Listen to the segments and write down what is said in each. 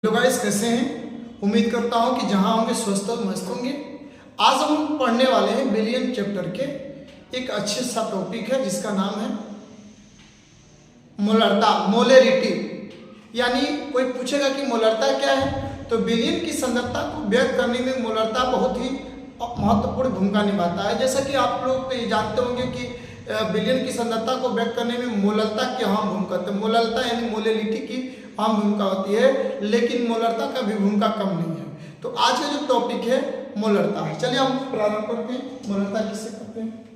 Hello guys, कैसे हैं। उम्मीद करता हूं कि जहां होंगे स्वस्थ और मस्त होंगे। आज हम पढ़ने वाले हैं बिलियन चैप्टर के एक अच्छे सा टॉपिक है जिसका नाम है मोलरता, मोलेरिटी। यानी कोई पूछेगा कि मोलरता क्या है, तो बिलियन की संरचना को व्यक्त करने में मोलरता बहुत ही महत्वपूर्ण भूमिका निभाता है। जैसा कि आप लोग तो ये जानते होंगे कि बिलियन की संरचना को व्यक्त करने में मोलरता की अहम भूमिका होती है। मोलरता यानी मोलेलिटी की अहम भूमिका होती है, लेकिन मोलरता का भी भूमिका कम नहीं है। तो आज का जो टॉपिक है मोलरता है। चलिए हम प्रारंभ करते हैं। मोलरता किससे करते हैं।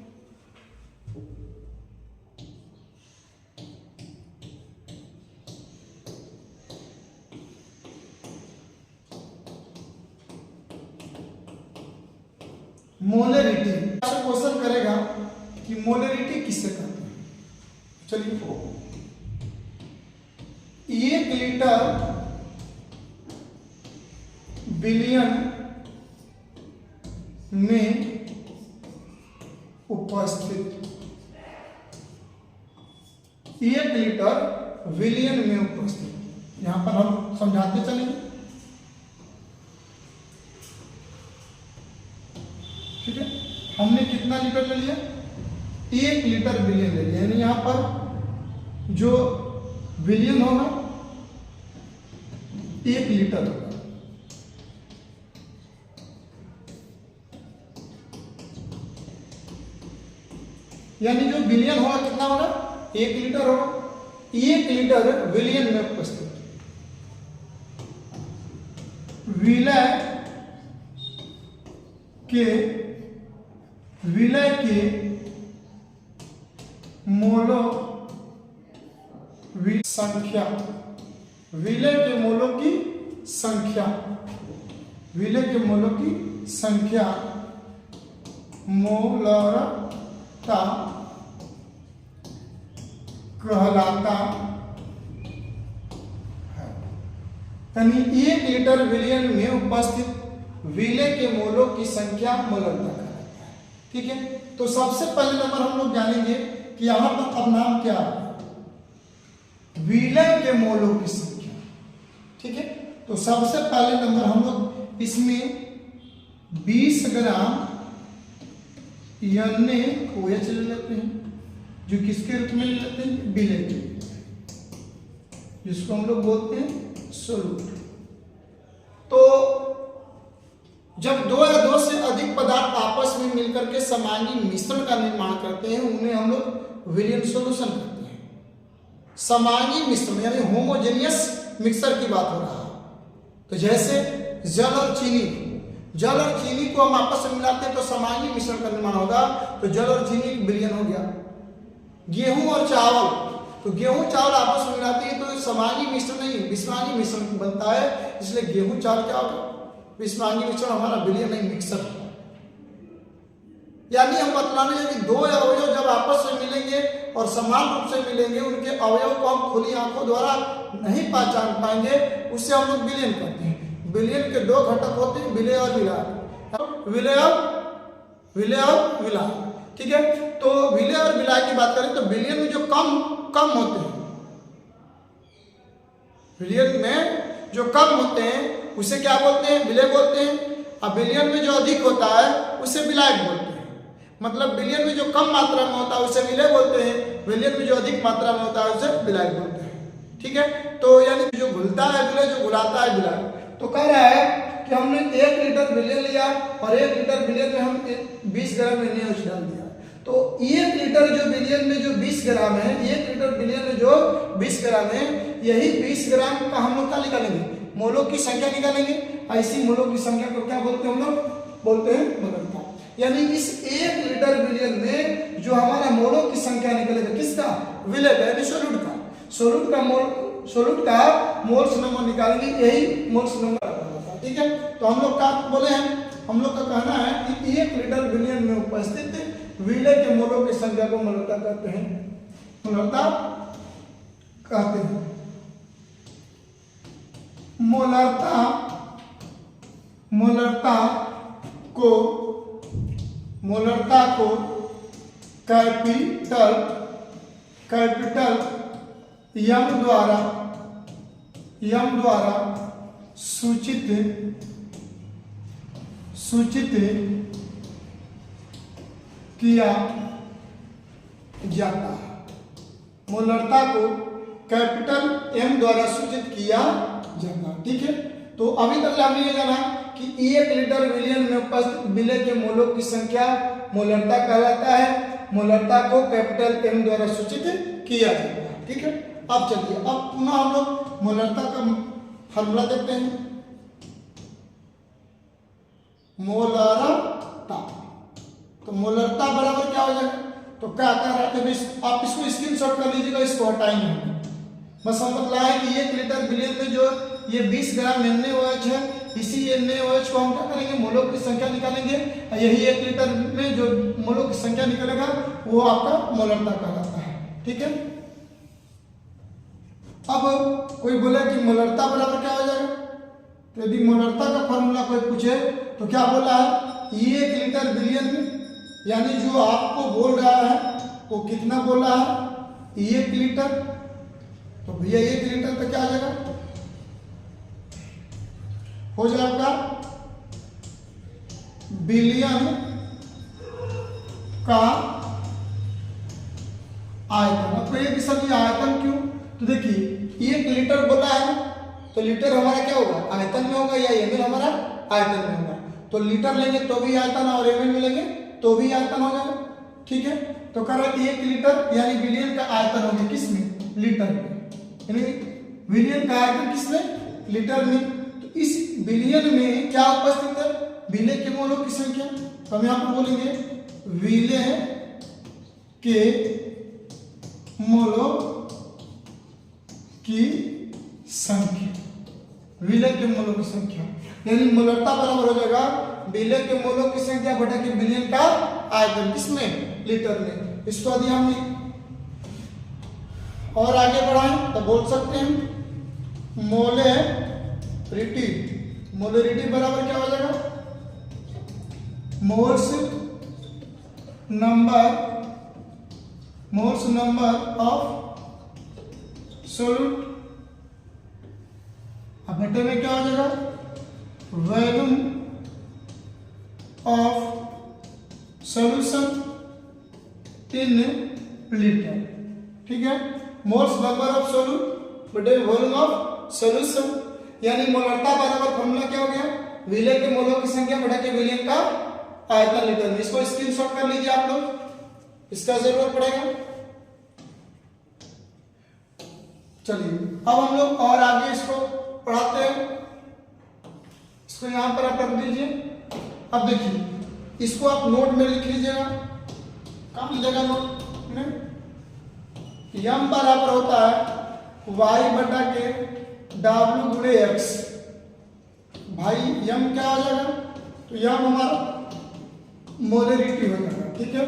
मोलेरिटी आपसे क्वेश्चन करेगा कि मोलेरिटी किससे करते हैं। चलिए, 1 लीटर बिलियन में उपस्थित, 1 लीटर बिलियन में उपस्थित। यहां पर हम समझाते चलेंगे, ठीक है। हमने कितना लीटर ले लिया, 1 लीटर बिलियन ले लिया। यानी यहां पर जो बिलियन होगा 1 लीटर होगा। यानी जो बिलियन होगा कितना होगा, 1 लीटर होगा। 1 लीटर बिलियन में उपस्थित विलय के मोलों संख्या, विलय के मोलों की संख्या, विलय के मोलों की संख्या मोलरता कहलाता है। यानी 1 लीटर विलियन में उपस्थित विलय के मोलों की संख्या मोलरता कहलाता है, ठीक है। तो सबसे पहले नंबर हम लोग जानेंगे कि यहां पर अब नाम क्या है, विलय के मोलों की संख्या, ठीक है। तो सबसे पहले नंबर हम लोग इसमें 20 ग्राम NaOH ले लेते हैं, जो किसके रूप में ले लेते हैं, विलय के, जिसको हम लोग बोलते हैं सोल्यूट। तो जब 2 या 2 से अधिक पदार्थ आपस में मिलकर के समांगी मिश्रण का निर्माण करते हैं, उन्हें हम लोग विलियन सॉल्यूशन कहते हैं। समांगी मिश्रण यानी होमोजेनियस मिक्सर की बात हो रहा है। तो जैसे जल और चीनी को हम आपस में मिलाते हैं तो समांगी मिश्रण का निर्माण होगा। तो जल और चीनी विलियन हो गया। गेहूं और चावल, तो गेहूं चावल आपस में मिलाते हैं तो समांगी मिश्रण नहीं, विषमांगी मिश्रण बनता है। इसलिए गेहूं चावल क्या होगा, विषमांगी मिश्रण हमारा विलियन नहीं, मिक्सर। यानी हम बतलाने हैं कि 2 अवयव जब आपस में मिलेंगे और समान रूप से मिलेंगे, उनके अवयव को हम खुली आंखों द्वारा नहीं पहचान पाएंगे, उससे हम लोग विलयन कहते हैं। विलयन के 2 घटक होते हैं, विलय और विलाय, विलय और विलाय, ठीक है। तो विलय और विलाय की बात करें तो विलयन में जो कम होते हैं, विलयन में जो कम होते हैं उसे क्या बोलते हैं, विलय बोलते हैं। अब विलयन में जो अधिक होता है उसे विलायक बोलते हैं। मतलब विलयन में जो कम मात्रा में होता है उसे विलय बोलते हैं, विलयन में जो अधिक मात्रा में होता है उसे विलायक बोलते हैं, ठीक है। तो यानी जो घुलता है विलय, जो घुलाता है विलायक। तो कह रहा है कि हमने 1 लीटर विलयन लिया और 1 लीटर विलयन में हम 20 ग्राम NaOH डाल दिया। तो 1 लीटर जो विलयन में जो 20 ग्राम है, 1 लीटर विलयन में जो 20 ग्राम है, यही 20 ग्राम का हम लोग क्या निकालेंगे, मोलों की संख्या निकालेंगे। ऐसी मोलों की संख्या को क्या बोलते हैं, हम लोग बोलते हैं मोलरता। यानी इस 1 लीटर विलयन में जो हमारा मोलों की संख्या निकलेगा, किसका, विलय का यानी सोल्यूट का, सोल्यूट का मोल्स नंबर निकालेंगे, यही मोल्स नंबर आता है, ठीक है। तो हम लोग क्या बोले हैं, हम लोग का कहना है कि 1 लीटर विलयन में उपस्थित विलय के मोलों की संख्या को मोलरता कहते हैं, मोलरता कहते हैं। मोलरता को कैपिटल यम द्वारा सूचित किया जाता है। मोलरता को कैपिटल एम द्वारा सूचित किया जाता है। ठीक है, तो अभी तक हमने ये जाना कि 1 लीटर विलियन में उपस्थित विलय के मोलों की संख्या मोलरता कहलाता है। मोलरता को कैपिटल एम द्वारा सूचित किया जाता है। ठीक है, अब चलिए अब पुनः हम लोग मोलरता का फॉर्मूला देखते हैं। मोलरता, तो मोलरता बराबर क्या हो जाएगा, तो क्या कह रहे हैं आप इसको स्क्रीनशॉट कर लीजिएगा, इसको हटाएंगे। बस हम बतलाया कि 1 लीटर विलियन में जो ये 20 ग्राम NaOH है, इसी NaOH को हम क्या करेंगे, मोलों की संख्या निकालेंगे। यही 1 लीटर में जो मोलों की संख्या निकलेगा वो आपका मोलरता कहलाता है। ठीक है, अब कोई बोले कि मोलरता बराबर क्या हो जाएगा, तो यदि मोलरता का फॉर्मूला कोई पूछे तो क्या बोला है, 1 लीटर विलियन में, यानी जो आपको बोल रहा है वो कितना बोला है, 1 लीटर। तो भैया 1 लीटर तो क्या आ जाएगा, हो जाएगा बिलियन का आयतन। आपको ये सर ये आयतन क्यों, तो देखिए 1 लीटर बोला है ना, तो लीटर हमारा क्या होगा, आयतन में होगा, या ml हमारा आयतन में होगा। तो लीटर लेंगे तो भी आयतन, और ml में लेंगे तो भी आयतन हो जाएगा। ठीक है, तो कह रहे हैं 1 लीटर यानी विलियन का आयतन होगा किसमें, लीटर में, यानी विलियन का आयतन किसमें, लीटर में। तो इस विलियन में क्या उपस्थित है, विलय के मोलों की संख्या। तो हम यहाँ पर बोलेंगे विलय के मोलों की संख्या, विलय के मोलों की संख्या, यानी मोलरता बराबर हो जाएगा विलय के मोलों की संख्या बटा के विलियन का आयतन, किसमें, लीटर में। इसको यदि हम और आगे बढ़ाएं तो बोल सकते हैं मोलेरिटी। मोलेरिटी बराबर क्या हो जाएगा, मोल्स नंबर ऑफ सोल्यूट, अब बटे में क्या हो जाएगा, volume of solution in litre. ठीक है, मोल्स नंबर ऑफ सोल्यूट बटे वॉल्यूम ऑफ सॉल्यूशन, यानी मोलरता बराबर फॉर्मूला क्या हो गया, विलय के मोलों की संख्या बटा के विलियन का आयतन लीटर में। इसको स्क्रीनशॉट कर लीजिए आप लोग, इसका जरूरत पड़ेगा। चलिए अब हम लोग और आगे इसको पढ़ाते हैं। इसको यहां पर आप रख दीजिए। अब देखिए इसको आप नोट में लिख लीजिएगा, कहाँ मिलेगा नोट में, यम बराबर होता है वाई बटा के डब्ल्यू गुणे एक्स। भाई यम क्या हो जाएगा, तो यम हमारा मोलरिटी हो जाएगा। ठीक है,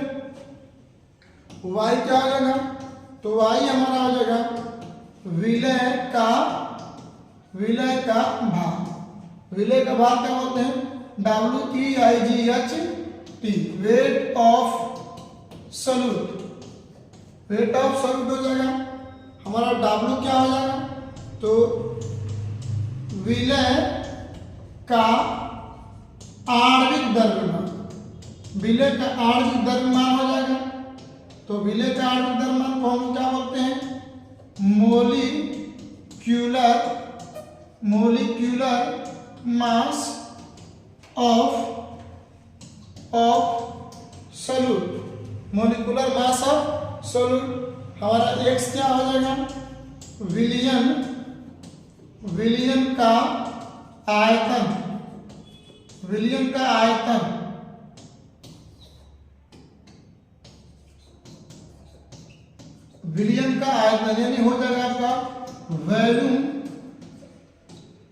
वाई क्या हो जाएगा, तो वाई हमारा हो जाएगा विलय का भार। विलय का भार क्या बोलते हैं, WEIGHT, weight of solute. Weight of solute हो जाएगा हमारा W क्या हो जाएगा, तो विलय का आणविक द्रव्यमान, विलय का आणविक द्रव्यमान हो जाएगा। तो विलय का आणविक द्रव्यमान को हम क्या बोलते हैं, molecular mass of solute. Molecular mass of solute हमारा x क्या हो जाएगा, विलियन का आयतन, विलियन का आयतन, विलियन का आयतन, यानी हो जाएगा आपका वॉल्यूम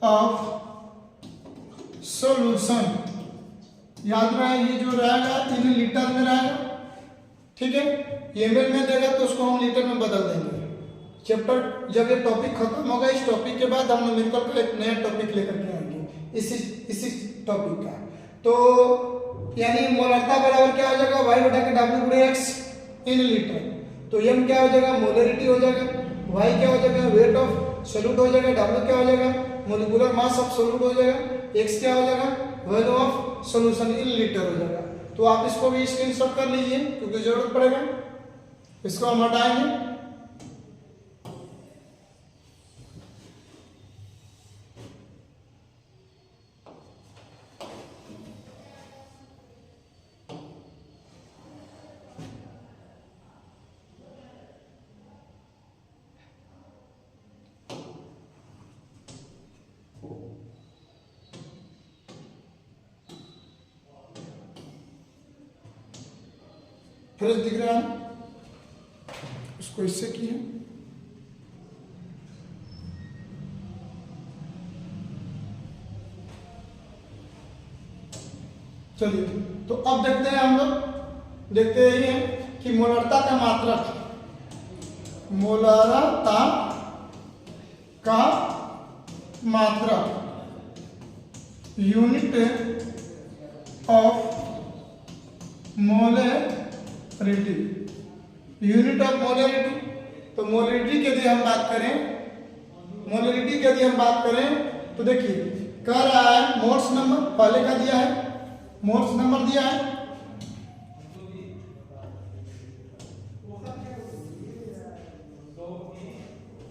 ऑफ सॉल्यूशन। याद रहे ये जो रहेगा इन लीटर में रहेगा। ठीक है, ml में देगा तो उसको हम लीटर में बदल देंगे। चैप्टर जब ये टॉपिक खत्म होगा, इस टॉपिक के बाद हम न्यूमेरिकल का एक नया टॉपिक लेकर के आएंगे इसी टॉपिक का। तो यानी मोलरता बराबर क्या हो जाएगा, वाई बटा के डब्ल्यू गुणे एक्स इन लीटर। तो m क्या हो जाएगा, मोलरिटी हो जाएगा, y क्या हो जाएगा, वेट ऑफ सॉल्यूट हो जाएगा, w क्या हो जाएगा, मोलिकुलर मास ऑफ सॉल्यूट हो जाएगा, x क्या हो जाएगा, value of solution in litre हो जाएगा। तो आप इसको भी स्क्रीनशॉट कर लीजिए क्योंकि जरूरत पड़ेगा। इसको हम हटाएंगे। फ्रेश दिख रहा है, उसको इससे किए। चलिए तो अब देखते हैं हम लोग, देखते हैं कि मोलरता का मात्रक, मोलरता का मात्रक, unit of molarity, unit of molarity. तो मोलरिटी के यदि हम बात करें, मोलरिटी के यदि हम बात करें तो देखिए कह रहा है मोल्स नंबर, पहले का दिया है, मोल्स नंबर दिया है,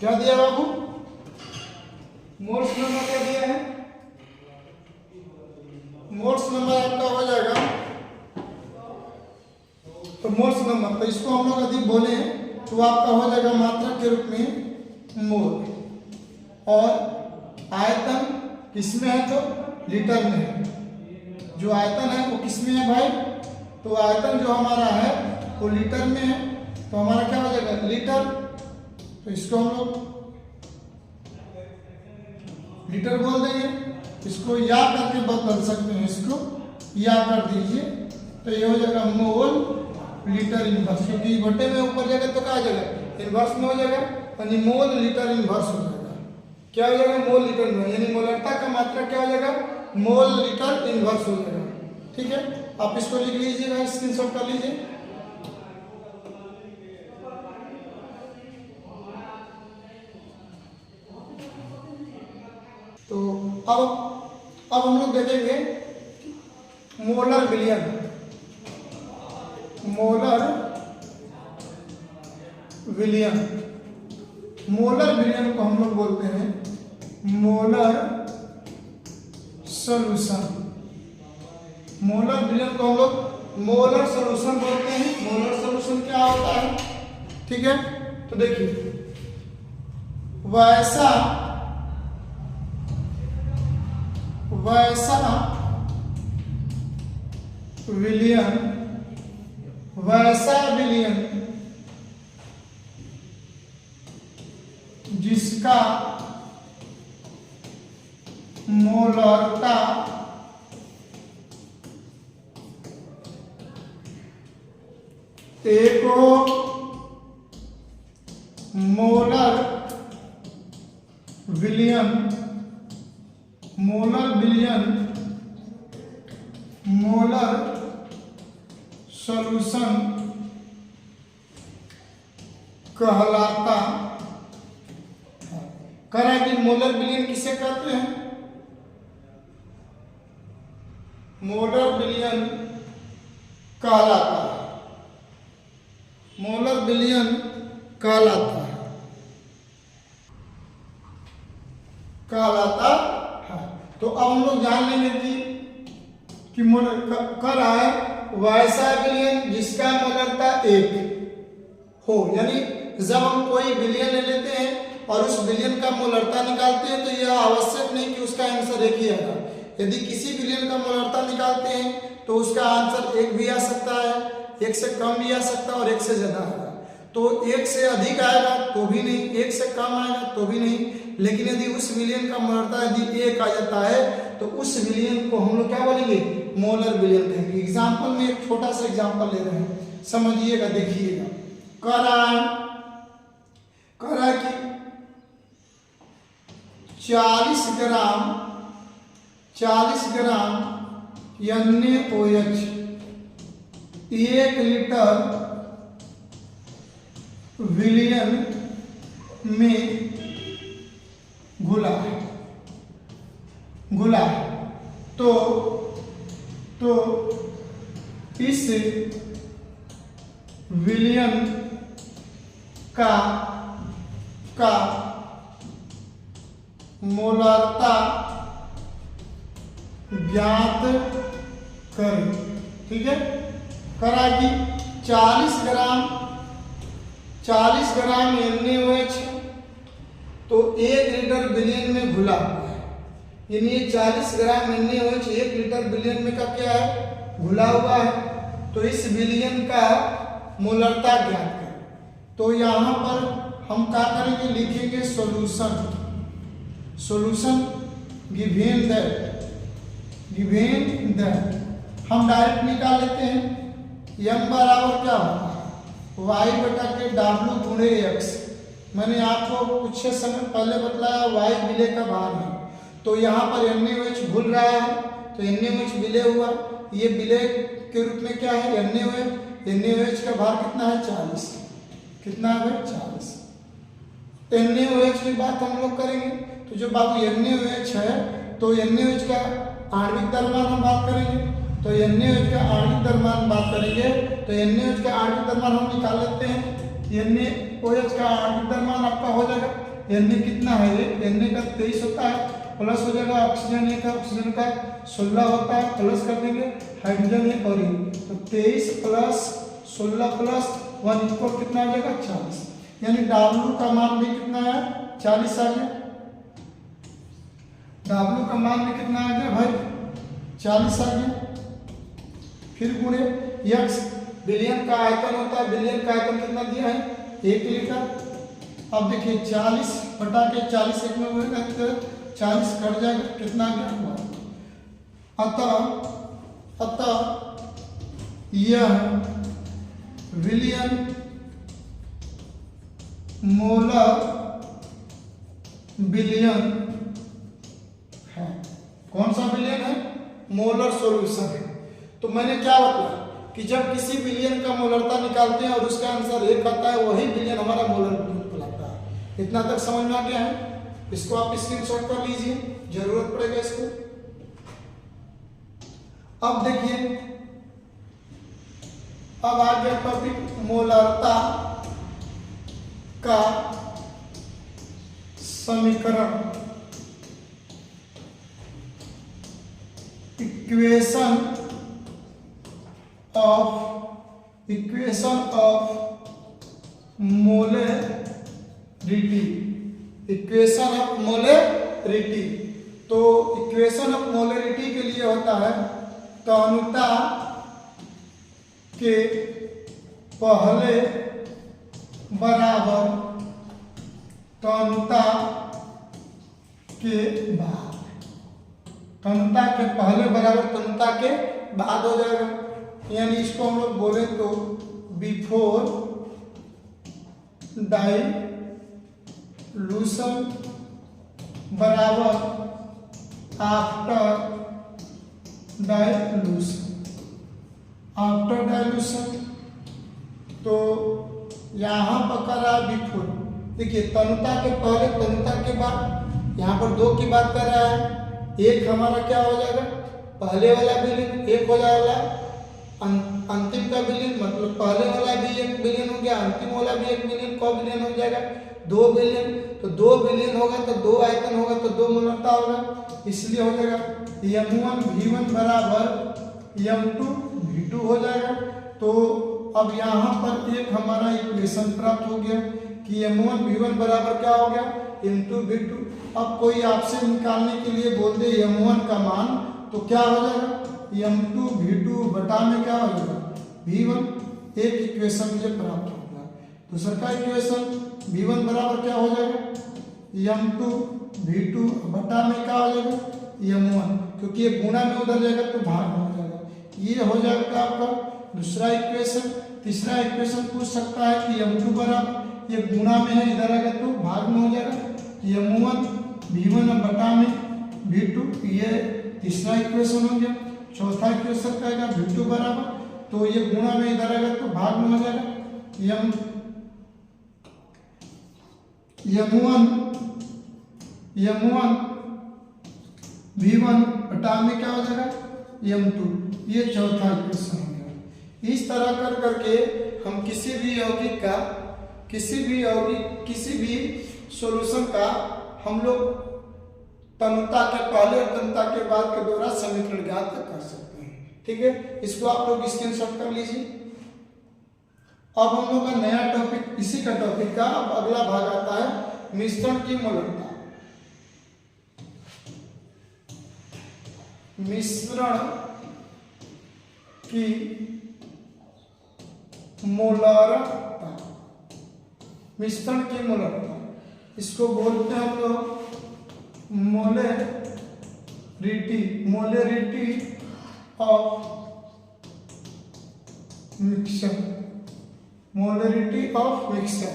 क्या दिया बाबू, मोल्स नंबर क्या दिया है, मोल्स नंबर आपका हो जाएगा, तो मोल्स नंबर, तो इसको हम लोग यदि बोले तो आपका हो जाएगा मात्रा के रूप में मोल, और आयतन किसमें है, तो लीटर में है। जो आयतन है वो किसमें है भाई, तो आयतन जो हमारा है वो लीटर में है, तो हमारा क्या हो जाएगा, लीटर। तो इसको हम लोग लीटर बोल देंगे, इसको या करके बदल सकते हैं, इसको या कर दीजिए, तो ये हो जाएगा मोल लीटर इनवर्स, क्योंकि बटे में ऊपर जाएगा तो क्या हो जाएगा, इनवर्स में हो जाएगा, यानी मोल लीटर इनवर्स हो जाएगा। क्या हो जाएगा, मोल लीटर में, यानी मोलरता का मात्रा क्या हो जाएगा, मोल लीटर इनवर्स हो जाएगा। ठीक है, आप इसको लिख लीजिएगा, स्क्रीनशॉट कर लीजिए। तो अब हम लोग देखेंगे मोलर विलयन, मोलर विलयन, मोलर विलयन को हम लोग बोलते हैं मोलर सॉल्यूशन, मोलर विलयन को हम लोग मोलर सॉल्यूशन बोलते हैं। मोलर सॉल्यूशन क्या होता है, ठीक है, तो देखिए वैसा विलयन, वैसा विलयन जिसका मोलरता एक मोलर विलयन, मोलर विलयन, मोलर सॉल्यूशन कहलाता। कह रहा है कि मोलर विलयन किसे कहते हैं, मोलर विलयन कहलाता है, मोलर विलयन कहलाता है, कहलाता है। तो अब हम लोग जान लेंगे कि मोलर कह रहा है वैसा विलयन जिसका मोलरता एक हो, यानी जब हम कोई विलयन ले लेते हैं और उस विलयन का मोलरता निकालते हैं तो यह आवश्यक नहीं कि उसका आंसर एक ही आएगा। यदि किसी विलयन का मोलरता निकालते हैं तो उसका आंसर एक भी आ सकता है, एक से कम भी आ सकता है और एक से ज्यादा आएगा। तो एक से अधिक आएगा तो भी नहीं, एक से कम आएगा तो भी नहीं, लेकिन यदि उस विलयन का मोलरता यदि एक आ जाता है तो उस विलयन को हम लोग क्या बोलेंगे, मोलर विलयन कहेंगे। एग्जाम्पल में एक छोटा सा एग्जाम्पल ले रहे हैं, समझिएगा, देखिएगा। कह रहा है कि 40 ग्राम NaOH 1 लीटर विलयन में घुला है, घुला है। तो इस विलयन का मोलारता ज्ञात करें। ठीक है, कराएगी 40 ग्राम NaOH है, तो 1 लीटर विलयन में घुला हुआ है, यानी ये 40 ग्राम NaOH 1 लीटर विलयन में का क्या है, घुला हुआ है। तो इस विलयन का मोलारता ज्ञात करें। तो यहाँ पर हम क्या करेंगे, लिखेंगे सॉल्यूशन गिवन दैट हम डायरेक्ट निकाल लेते हैं। m बराबर क्या होता है, y बटा के W गुणे x। मैंने आपको कुछ समय पहले बतलाया y विलय का भार है, तो यहाँ पर NaOH घुल रहा है, तो NaOH विलय हुआ, ये विलय के रूप में क्या है NaOH का भार कितना है 40, कितना है 40। NaOH की बात हम लोग करेंगे, तो जो बाबू NaOH है, तो NaOH का आणविक द्रव्यमान हम बात करेंगे, तो NaOH का आणविक द्रव्यमान बात करेंगे, तो NaOH का आणविक द्रव्यमान हम निकाल लेते हैं। NaOH का आणविक द्रव्यमान आपका हो जाएगा, Na कितना है, Na का 23 होता है, प्लस हो जाएगा ऑक्सीजन का 16 होता है, प्लस कर देंगे हाइड्रोजन 1 और तो 23 प्लस 16 प्लस 1 इक्वल कितना हो जाएगा 40, यानी W का मान भी कितना है 40 आ गया। W का मान भी कितना आ गया भाई 40 आ गया। फिर गुणे x, विलयन का आयतन होता है, विलयन का आयतन कितना दिया है 1 लीटर। अब देखिए 40 बटा के 40 एक में होगा तो 40 कट जाएगा, कितना गया, अतः यह विलयन मोलर विलयन है। कौन सा विलयन है, मोलर सॉल्यूशन है। तो मैंने क्या बताया कि जब किसी विलयन का मोलरता निकालते हैं और उसका आंसर 1 आता है, वही विलयन हमारा मोलर विलयन कहलाता है। इतना तक समझ में आ गया है, इसको आप स्क्रीनशॉट कर लीजिए, जरूरत पड़ेगा इसको। अब देखिए, अब आ गया टॉपिक मोलरता का समीकरण, इक्वेशन ऑफ मोलरिटी। तो इक्वेशन ऑफ मोलरिटी के लिए होता है तनुता के पहले बराबर तनुता के बाद, तनुता के पहले बराबर तनुता के बाद हो जाएगा। यानी इसको हम लोग बोले तो बिफोर डाइल्यूशन बराबर आफ्टर डाइल्यूशन। तो यहाँ पर करा बिफोर, देखिए तनुता के पहले तनुता के बाद, यहाँ पर 2 की बात कर रहा है। एक हमारा क्या हो जाएगा, पहले वाला विलयन 1 हो जाएगा, अंतिम का विलयन मतलब पहले वाला भी 1 विलयन हो गया, अंतिम वाला भी 1 विलयन, कब विलयन हो जाएगा 2 विलयन। तो 2 विलयन होगा तो 2 आयतन होगा तो 2 मोलरता होगा, इसलिए हो जाएगा M1V1 बराबर M2V2 हो जाएगा। तो अब यहाँ पर एक हमारा इक्वेशन प्राप्त हो गया कि M1V1 बराबर क्या हो गया M2V2। अब कोई आपसे निकालने के लिए बोल दे M1 का मान, तो क्या हो जाएगा M2V2 बटा में क्या हो जाएगा V1। एक इक्वेशन मुझे प्राप्त होगा। दूसरा का इक्वेशन V1 बराबर क्या हो जाएगा M2V2 बटा में क्या हो जाएगा M1, क्योंकि ये गुणा में उधर जाएगा तो भाग में हो जाएगा। ये हो जाएगा आपका दूसरा इक्वेशन। तीसरा इक्वेशन पूछ सकता है कि M2 बराबर, ये गुणा में है इधर आएगा तो भाग में हो जाएगा M1 V1 बटा में V2, ये तीसरा इक्वेशन हो गया। चौथा इक्वेशन का आएगा V2 बराबर, तो ये गुणा में इधर आएगा तो भाग में हो जाएगा M1 V1 बटा में क्या हो जाएगा M2। ये चौथा इक्वेशन हो गया। इस तरह कर करके हम किसी भी सॉल्यूशन का हम लोग तनुता के पहले और तनुता के बाद के द्वारा समीकरण ज्ञात कर सकते हैं। ठीक है, इसको आप लोग स्क्रीनशॉट कर लीजिए। अब हम लोग का नया टॉपिक, इसी का टॉपिक का अब अगला भाग आता है मिश्रण की मोलरता। मिश्रण की मोलरता, मिश्रण की मोलरता, इसको बोलते हैं हम लोग molarity of mixture. Molarity of mixture,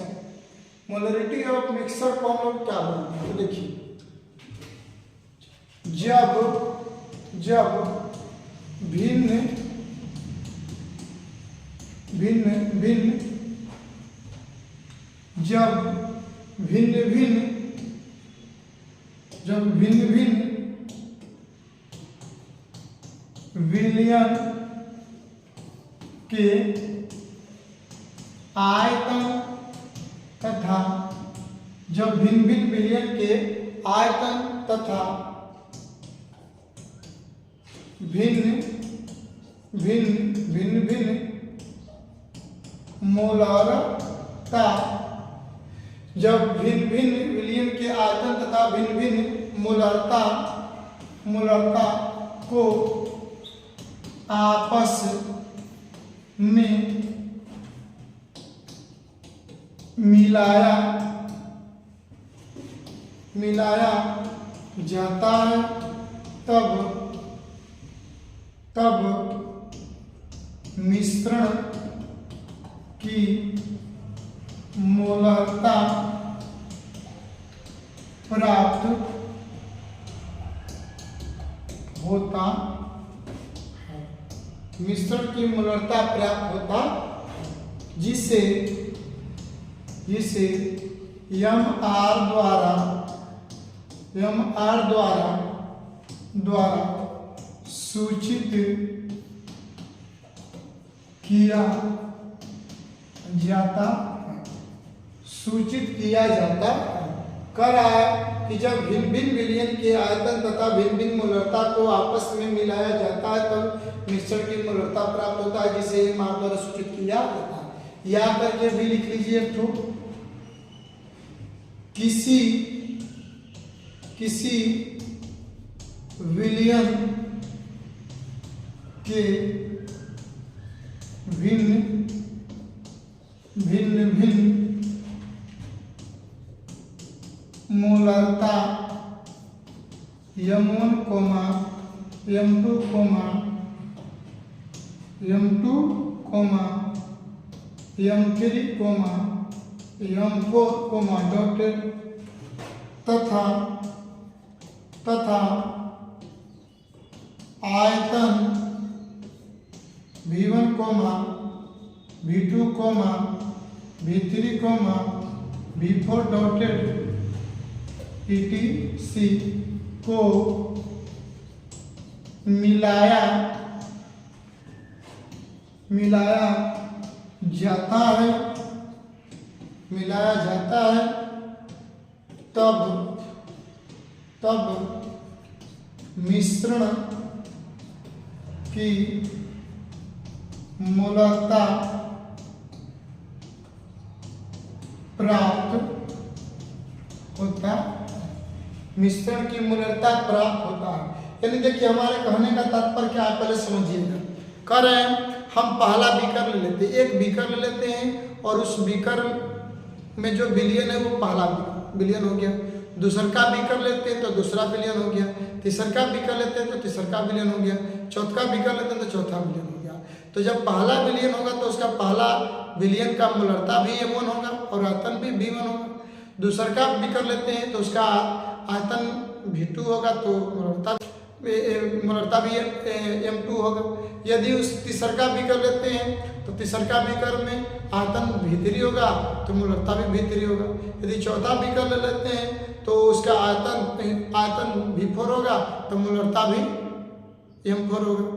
molarity of mixture को हम लोग क्या बोलते हैं? तो देखिए, जब भिन्न विलयन के आयतन तथा जब भिन्न विलयन के आयतन तथा भिन्न मोलरता, जब भिन्न विलयन के आयतन तथा भिन्न मोलरता को आपस में मिलाया जाता है, तब मिश्रण की मोलरता प्राप्त होता है। मिश्रण की मोलरता प्राप्त होता, जिसे MR द्वारा सूचित किया जाता कर रहा है कि जब भिन्न विलयन के आयतन तथा भिन्न मोलरता को आपस में मिलाया जाता है तब मिश्रण की मोलरता प्राप्त होता है, जिसे MR द्वारा सूचित किया जाता है। या करके भी लिख लीजिए। तो किसी विलयन के भिन्न मोलरता M1, M2, M3, M4, dotted तथा आयतन V1, V2, V3, V4 dotted ETC को मिलाया जाता है, तब मिश्रण की मोलरता प्राप्त होता है। मिश्रण की मोलरता प्राप्त होता है। यानी देखिए, हमारे कहने का तात्पर्य क्या है, पहले समझिएगा। कह रहे हैं हम पहला बीकर ले लेते हैं, एक बीकर ले लेते हैं और उस बीकर में जो विलयन है वो पहला विलयन हो गया। दूसरा बीकर लेते हैं तो दूसरा विलयन हो गया। तीसरा बीकर लेते हैं तो तीसरा विलयन हो गया। चौथा बीकर लेते हैं तो चौथा विलयन हो गया। तो जब पहला विलयन होगा तो उसका पहला विलयन का मोलरता भी M1 होगा और आयतन भी V1 होगा। दूसरा बीकर लेते हैं तो उसका आयतन V2 होगा तो मोलरता भी M2 होगा। यदि उस तीसरा बीकर लेते हैं तो तीसरा बीकर में आयतन V3 होगा तो मोलरता भी V3 होगा। यदि चौथा बीकर ले लेते हैं तो उसका आयतन V4 होगा, तो मोलरता भी M4 होगा।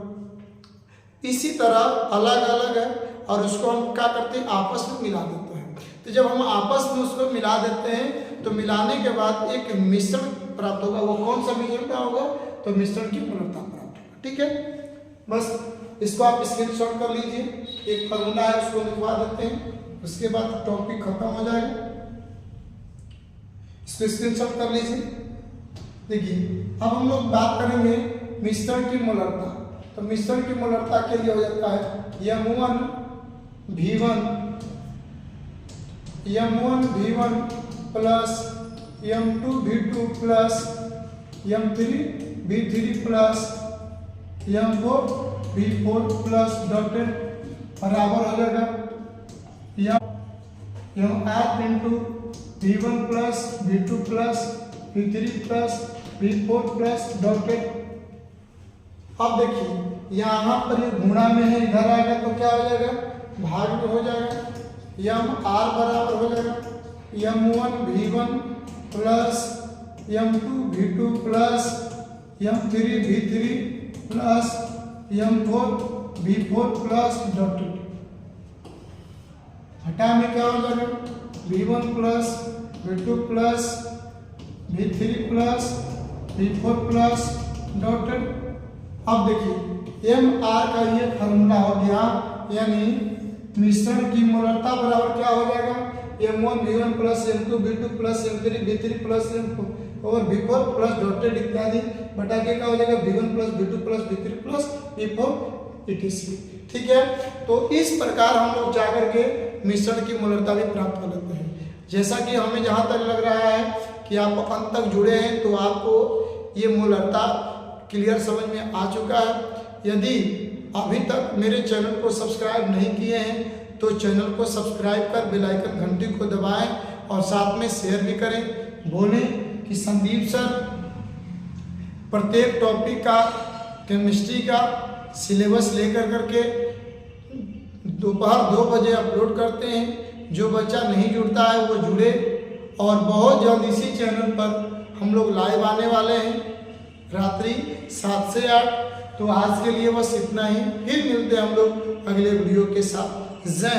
इसी तरह अलग अलग है और उसको हम क्या करते हैं, आपस में मिला देते हैं। तो जब हम आपस में उसको मिला देते हैं तो मिलाने के बाद एक मिश्रण प्राप्त होगा। वो कौन सा मिश्रण क्या होगा, तो मिश्रण की मोलरता प्राप्त होगा। ठीक है, बस इसको आप स्क्रीनशॉट कर लीजिए। एक फॉर्मूला है उसको लिखवा देते हैं, उसके बाद टॉपिक खत्म हो जाएगा। इसको स्क्रीनशॉट कर लीजिए। देखिए अब हम लोग बात करेंगे मिश्रण की मोलरता। तो मिश्रण की मोलरता के लिए हो जाता है M1V1 plus M2V2 plus M3V3 plus M4V4 plus dotted बराबर हो जाएगा M8 into V1 plus V2 plus V3 plus V4 plus dotted. अब देखिए यहाँ पर ये गुणा में है, इधर आएगा तो क्या हो जाएगा, भाग में हो जाएगा। M R बराबर हो जाएगा M1V1 plus M2V2 plus M3V3 plus M4V4 plus dotted. हटा में क्या हो जाएगा, V1 plus V2 plus V3 plus V4 plus dotted. अब देखिए MR का ये फॉर्मूला हो गया, यानी मिश्रण की मोलरता बराबर क्या हो जाएगा, M1V1 plus M2V2 plus M3V3 plus M4 और V4 प्लस डॉटेड इत्यादि बटा के क्या हो जाएगा V1 plus V2 plus V3 plus V4 etc। ठीक है, तो इस प्रकार हम लोग जाकर के मिश्रण की मोलरता भी प्राप्त कर लेते हैं। जैसा कि हमें जहाँ तक लग रहा है कि आप अंत तक जुड़े हैं तो आपको ये मोलरता क्लियर समझ में आ चुका है। यदि अभी तक मेरे चैनल को सब्सक्राइब नहीं किए हैं तो चैनल को सब्सक्राइब कर बेल आइकन घंटी को दबाएं और साथ में शेयर भी करें। बोलें कि संदीप सर प्रत्येक टॉपिक का केमिस्ट्री का सिलेबस लेकर करके दोपहर 2 बजे अपलोड करते हैं। जो बच्चा नहीं जुड़ता है वो जुड़े, और बहुत जल्द इसी चैनल पर हम लोग लाइव आने वाले हैं रात्रि 7 से 8। तो आज के लिए बस इतना ही, फिर मिलते हैं हम लोग अगले वीडियो के साथ। जय हिंद।